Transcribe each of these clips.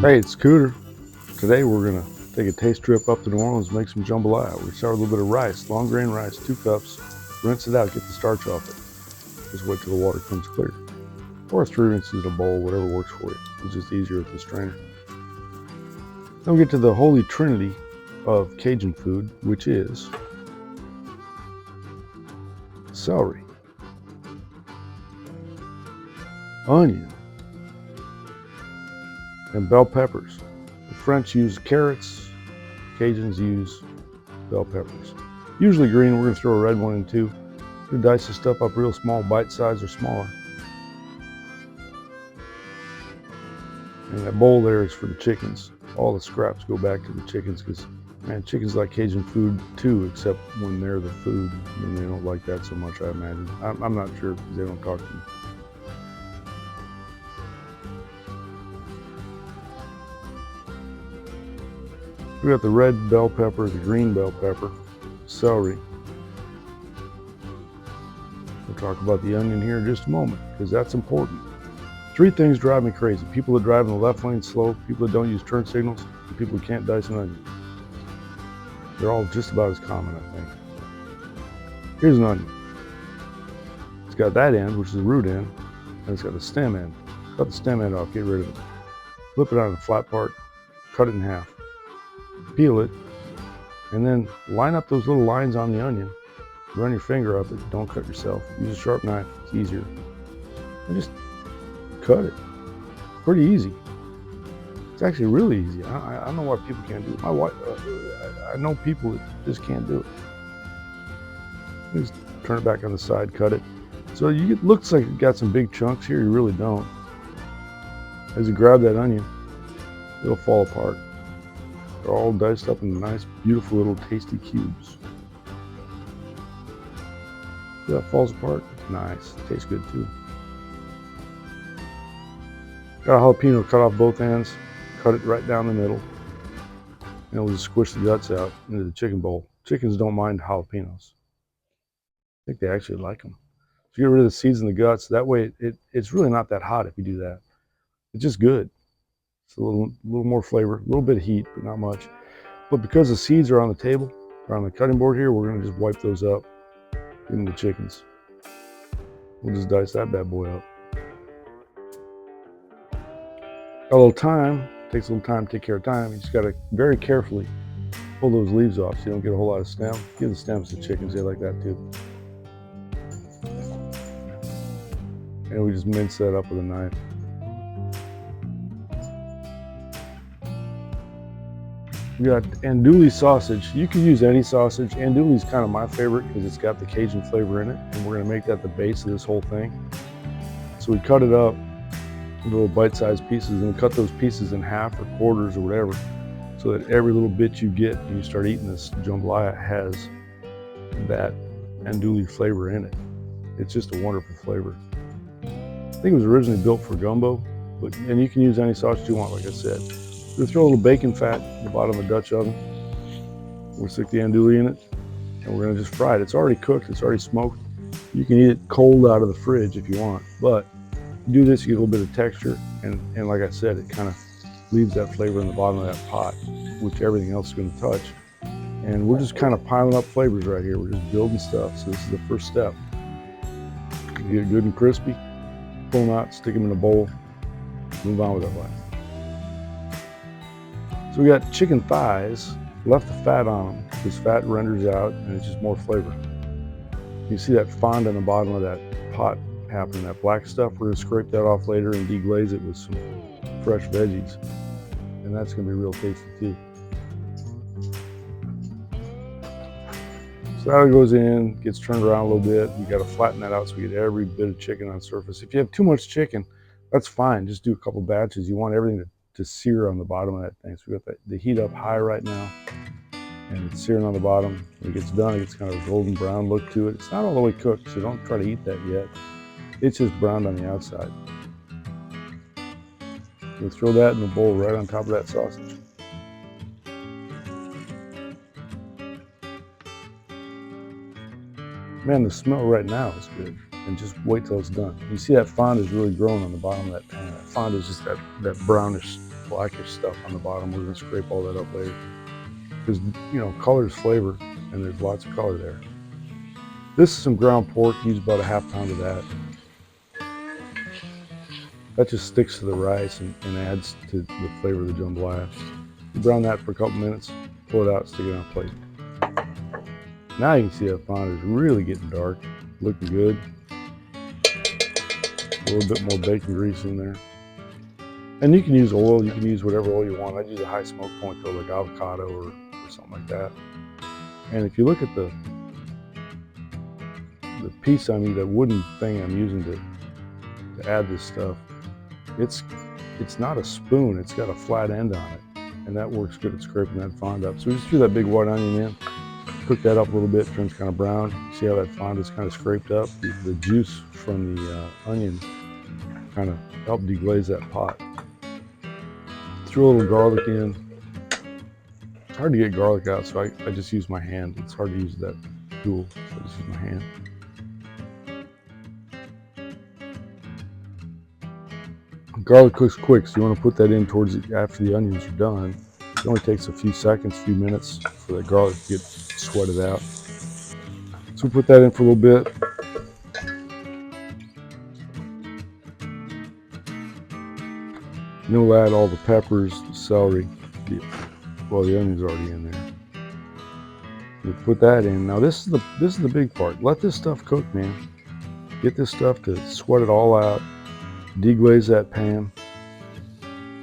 Hey, it's Scooter. Today we're gonna take a taste trip up to New Orleans and make some jambalaya. We're gonna start with a little bit of rice, long grain rice, 2 cups. Rinse it out, get the starch off it. Just wait till the water comes clear. Or 3 rinses in a bowl, whatever works for you. It's just easier with the strainer. Then we get to the holy trinity of Cajun food, which is celery, onion, and bell peppers. The French use carrots, Cajuns use bell peppers. Usually green, we're gonna throw a red one in too. You dice the stuff up real small, bite size or smaller. And that bowl there is for the chickens. All the scraps go back to the chickens because, man, chickens like Cajun food too, except when they're the food. And they don't like that so much, I imagine. I'm not sure because they don't talk to me. We got the red bell pepper, the green bell pepper, celery. We'll talk about the onion here in just a moment because that's important. 3 things drive me crazy. People that drive in the left lane slow, people that don't use turn signals, and people who can't dice an onion. They're all just about as common, I think. Here's an onion. It's got that end, which is the root end, and it's got the stem end. Cut the stem end off, get rid of it. Flip it on the flat part, cut it in half. Peel it, and then line up those little lines on the onion. Run your finger up it, don't cut yourself. Use a sharp knife, it's easier. And just cut it. Pretty easy. It's actually really easy. I don't know why people can't do it. My wife, I know people that just can't do it. Just turn it back on the side, cut it. So it looks like you got some big chunks here, you really don't. As you grab that onion, it'll fall apart. They're all diced up in nice, beautiful little tasty cubes. See how it falls apart? Nice. Tastes good too. Got a jalapeno cut off both ends, cut it right down the middle, and we'll just squish the guts out into the chicken bowl. Chickens don't mind jalapenos. I think they actually like them. So get rid of the seeds and the guts. That way, it's really not that hot if you do that. It's just good. It's a little more flavor, a little bit of heat, but not much. But because the seeds are on the table, or on the cutting board here, we're gonna just wipe those up, give them to the chickens. We'll just dice that bad boy up. A little time, takes a little time to take care of time. You just gotta very carefully pull those leaves off so you don't get a whole lot of stem. Give the stems to chickens, they like that too. And we just mince that up with a knife. We got andouille sausage. You can use any sausage. Andouille is kind of my favorite because it's got the Cajun flavor in it, and we're gonna make that the base of this whole thing. So we cut it up into little bite-sized pieces, and we cut those pieces in half or quarters or whatever, so that every little bit you get when you start eating this jambalaya has that andouille flavor in it. It's just a wonderful flavor. I think it was originally built for gumbo, and you can use any sausage you want, like I said. We'll throw a little bacon fat in the bottom of the Dutch oven. We'll stick the andouille in it, and we're gonna just fry it. It's already cooked, it's already smoked. You can eat it cold out of the fridge if you want, but you do this, you get a little bit of texture, and like I said, it kind of leaves that flavor in the bottom of that pot, which everything else is gonna touch. And we're just kind of piling up flavors right here. We're just building stuff, so this is the first step. You get it good and crispy, pull them out, stick them in a bowl, move on with our life. So we got chicken thighs, left the fat on them because fat renders out and it's just more flavor. You see that fond on the bottom of that pot happening, that black stuff. We're gonna scrape that off later and deglaze it with some fresh veggies. And that's gonna be real tasty too. So that goes in, gets turned around a little bit. You gotta flatten that out so we get every bit of chicken on the surface. If you have too much chicken, that's fine. Just do a couple batches. You want everything to sear on the bottom of that thing. So we got the heat up high right now, and it's searing on the bottom. When it gets done, it gets kind of a golden brown look to it. It's not all the way cooked, so don't try to eat that yet. It's just browned on the outside. We'll throw that in the bowl right on top of that sausage. Man, the smell right now is good. And just wait till it's done. You see that fond is really growing on the bottom of that pan. That fond is just that brownish blackish stuff on the bottom. We're gonna scrape all that up later. Because, you know, color is flavor, and there's lots of color there. This is some ground pork. Use about a half pound of that. That just sticks to the rice and adds to the flavor of the jambalaya. You brown that for a couple minutes, pull it out, stick it on a plate. Now you can see that fond is really getting dark, looking good. A little bit more bacon grease in there. And you can use oil, you can use whatever oil you want. I'd use a high smoke point though, like avocado or something like that. And if you look at the piece on me, that wooden thing I'm using to add this stuff, it's not a spoon, it's got a flat end on it. And that works good at scraping that fond up. So we just threw that big white onion in, cook that up a little bit, turns kind of brown. See how that fond is kind of scraped up? The juice from the onion kind of helped deglaze that pot. Threw a little garlic in. It's hard to get garlic out, so I just use my hand. It's hard to use that tool, so I just use my hand. Garlic cooks quick, so you want to put that in towards after the onions are done. It only takes a few seconds, a few minutes for that garlic to get sweated out. So we put that in for a little bit. And then we'll add all the peppers, the celery. Well, the onion's already in there. We put that in. Now this is the big part. Let this stuff cook, man. Get this stuff to sweat it all out. Deglaze that pan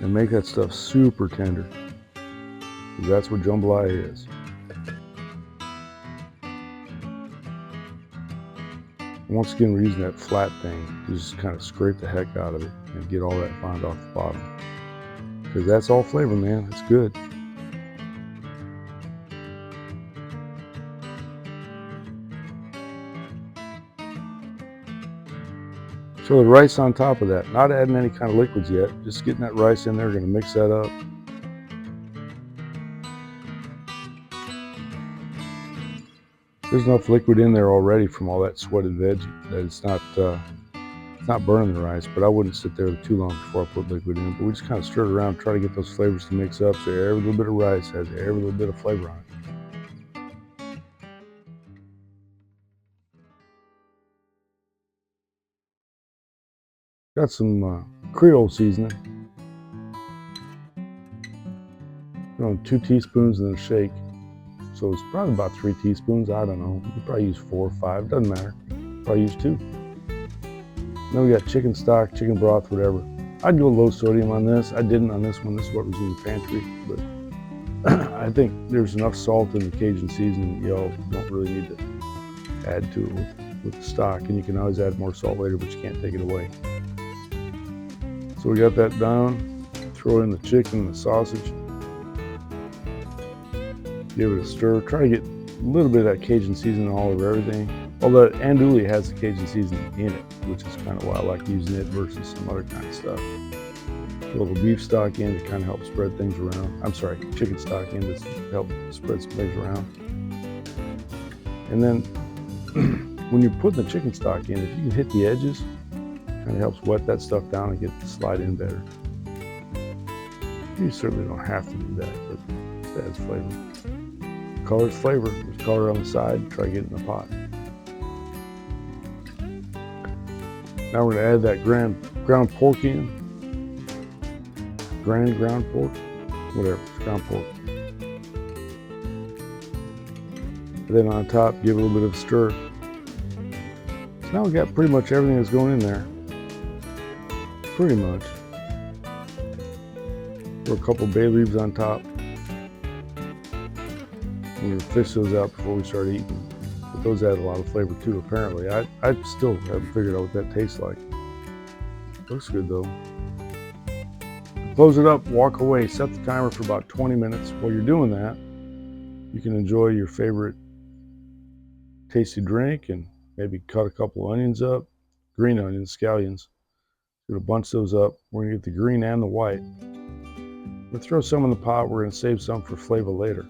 and make that stuff super tender. Because that's what jambalaya is. Once again, we're using that flat thing to just kind of scrape the heck out of it and get all that fond off the bottom. Because that's all flavor, man. It's good. So the rice on top of that, not adding any kind of liquids yet, just getting that rice in there, gonna mix that up. There's enough liquid in there already from all that sweated veggie that it's not burning the rice, but I wouldn't sit there too long before I put liquid in. But we just kind of stir it around, try to get those flavors to mix up so every little bit of rice has every little bit of flavor on it. Got some Creole seasoning. Throwing 2 teaspoons and then a shake. So it's probably about 3 teaspoons. I don't know. You could probably use 4 or 5. Doesn't matter. Probably use 2. Then we got chicken stock, chicken broth, whatever. I'd go low sodium on this. I didn't on this one. This is what was in the pantry. But I think there's enough salt in the Cajun seasoning that y'all don't really need to add to it with the stock. And you can always add more salt later, but you can't take it away. So we got that done. Throw in the chicken and the sausage. Give it a stir. Try to get a little bit of that Cajun seasoning all over everything. Although andouille has the Cajun seasoning in it, which is kind of why I like using it versus some other kind of stuff. A little beef stock in to kind of help spread things around. I'm sorry, chicken stock in to help spread some things around. And then when you're putting the chicken stock in, if you can hit the edges, kind of helps wet that stuff down and get it to slide in better. You certainly don't have to do that, but it adds flavor. Color is flavor. There's color on the side. Try to get it in the pot. Now we're going to add that ground pork in. Ground pork, whatever, it's ground pork. And then on top, give it a little bit of a stir. So now we got pretty much everything that's going in there. Pretty much. Throw a couple bay leaves on top. We're going to fish those out before we start eating. But those add a lot of flavor too, apparently. I still haven't figured out what that tastes like. Looks good though. Close it up, walk away, set the timer for about 20 minutes. While you're doing that, you can enjoy your favorite tasty drink and maybe cut a couple onions up. Green onions, scallions. We're going to bunch those up. We're going to get the green and the white. We'll throw some in the pot. We're going to save some for flavor later.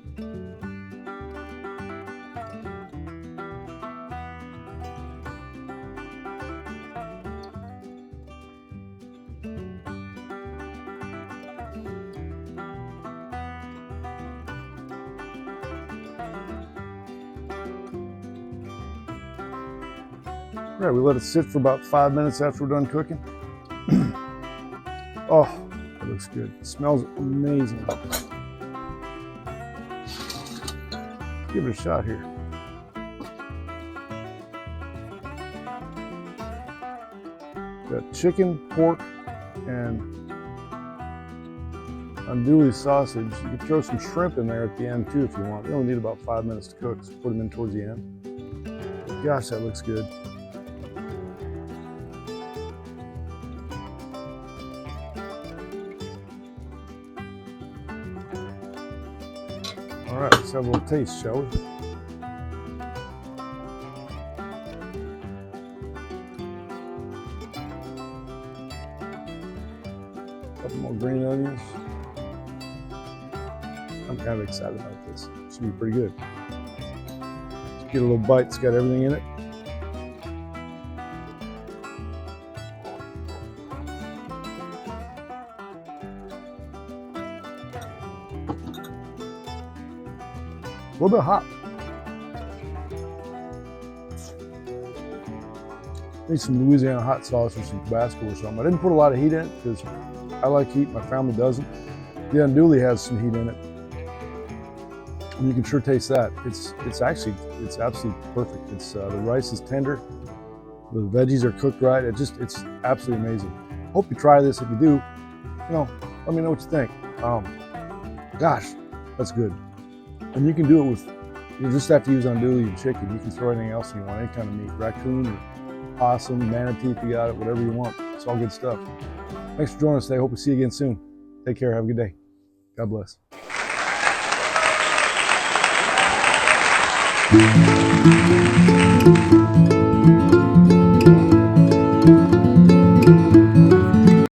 All right, we let it sit for about 5 minutes after we're done cooking. Oh, that looks good. It smells amazing. Give it a shot here. Got chicken, pork, and andouille sausage. You can throw some shrimp in there at the end too if you want. You only need about 5 minutes to cook, so put them in towards the end. Gosh, that looks good. All right, let's have a little taste, shall we? Couple more green onions. I'm kind of excited about this. It should be pretty good. Let's get a little bite. It's got everything in it. A little bit hot. Need some Louisiana hot sauce or some Tabasco or something. I didn't put a lot of heat in it because I like heat. My family doesn't. The andouille has some heat in it, and you can sure taste that. It's absolutely perfect. It's the rice is tender, the veggies are cooked right. It's absolutely amazing. Hope you try this. If you do, let me know what you think. Gosh, that's good. And you can do it with, you just have to use andouille and chicken. You can throw anything else you want, any kind of meat, raccoon, or possum, manatee if you got it, whatever you want. It's all good stuff. Thanks for joining us today. Hope to see you again soon. Take care. Have a good day. God bless.